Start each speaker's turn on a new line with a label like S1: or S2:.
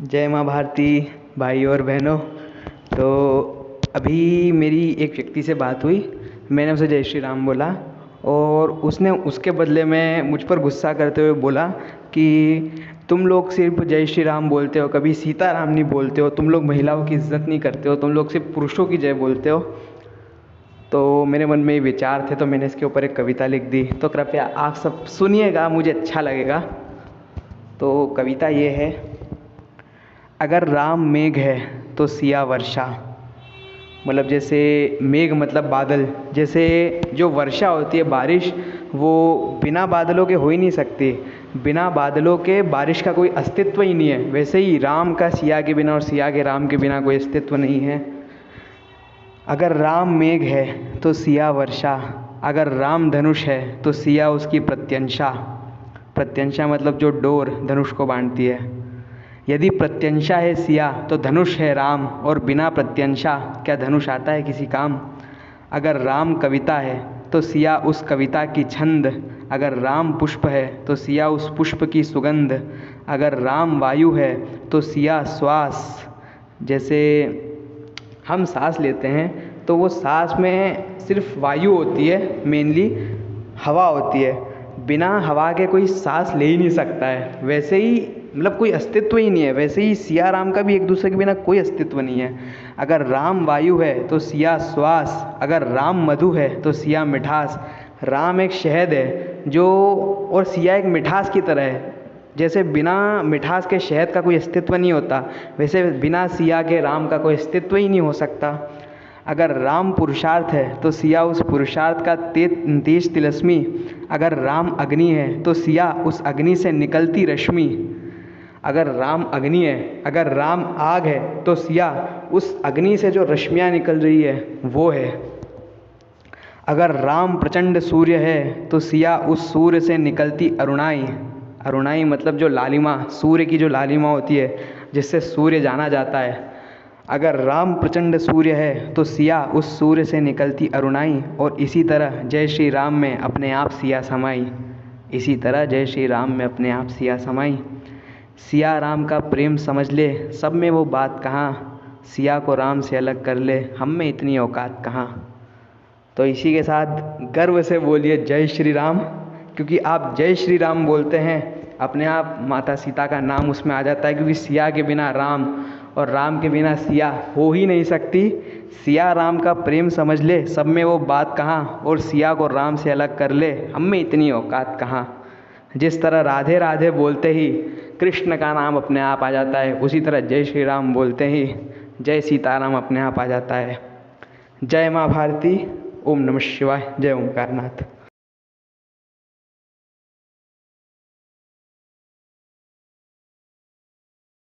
S1: जय माँ भारती भाई और बहनों। तो अभी मेरी एक व्यक्ति से बात हुई। मैंने उसे जय श्री राम बोला और उसने उसके बदले में मुझ पर गुस्सा करते हुए बोला कि तुम लोग सिर्फ जय श्री राम बोलते हो, कभी सीता राम नहीं बोलते हो, तुम लोग महिलाओं की इज्जत नहीं करते हो, तुम लोग सिर्फ पुरुषों की जय बोलते हो। तो मेरे मन में ये विचार थे, तो मैंने इसके ऊपर एक कविता लिख दी। तो कृपया आप सब सुनिएगा, मुझे अच्छा लगेगा। तो कविता ये है। अगर राम मेघ है तो सिया वर्षा। मतलब जैसे मेघ मतलब बादल, जैसे जो वर्षा होती है बारिश, वो बिना बादलों के हो ही नहीं सकती। बिना बादलों के बारिश का कोई अस्तित्व ही नहीं है। वैसे ही राम का सिया के बिना और सिया के राम के बिना कोई अस्तित्व नहीं है। अगर राम मेघ है तो सिया वर्षा। अगर राम धनुष है तो सिया उसकी प्रत्यंशा। प्रत्यंशा मतलब जो डोर धनुष को बांधती है। यदि प्रत्यंशा है सिया तो धनुष है राम, और बिना प्रत्यंशा क्या धनुष आता है किसी काम। अगर राम कविता है तो सिया उस कविता की छंद। अगर राम पुष्प है तो सिया उस पुष्प की सुगंध। अगर राम वायु है तो सिया श्वास। जैसे हम सांस लेते हैं तो वो सांस में सिर्फ वायु होती है, मेनली हवा होती है। बिना हवा के कोई सांस ले ही नहीं सकता है। वैसे ही मतलब कोई अस्तित्व ही नहीं है। वैसे ही सिया राम का भी एक दूसरे के बिना कोई अस्तित्व नहीं है। अगर राम वायु है तो सिया श्वास। अगर राम मधु है तो सिया मिठास। राम एक शहद है जो, और सिया एक मिठास की तरह है। जैसे बिना मिठास के शहद का कोई अस्तित्व नहीं होता, वैसे बिना सिया के राम का कोई अस्तित्व ही नहीं हो सकता। अगर राम पुरुषार्थ है तो सिया उस पुरुषार्थ का तेज तिलस्मी। अगर राम अग्नि है तो सिया उस अग्नि से निकलती रश्मि। अगर राम अग्नि है, अगर राम आग है तो सिया उस अग्नि से जो रश्मियाँ निकल रही है वो है। अगर राम प्रचंड सूर्य है तो सिया उस सूर्य से निकलती अरुणाई। अरुणाई मतलब जो लालिमा, सूर्य की जो लालिमा होती है जिससे सूर्य जाना जाता है। अगर राम प्रचंड सूर्य है तो सिया उस सूर्य से निकलती अरुणाई। और इसी तरह जय श्री राम में अपने आप सिया समाई। इसी तरह जय श्री राम में अपने आप सिया समाई। सिया राम का प्रेम समझ ले, सब में वो बात कहाँ। सिया को राम से अलग कर ले, हम में इतनी औकात कहाँ। तो इसी के साथ गर्व से बोलिए जय श्री राम, क्योंकि आप जय श्री राम बोलते हैं अपने आप माता सीता का नाम उसमें आ जाता है। क्योंकि सिया के बिना राम और राम के बिना सिया हो ही नहीं सकती। सिया राम का प्रेम समझ ले, सब में वो बात कहाँ। और सिया को राम से अलग कर ले, हम में इतनी औकात कहाँ। जिस तरह राधे राधे बोलते ही कृष्ण का नाम अपने आप आ जाता है, उसी तरह जय श्री राम बोलते ही जय सीताराम अपने आप आ जाता है। जय माँ भारती। ओम नमः शिवाय। जय ओंकारनाथ।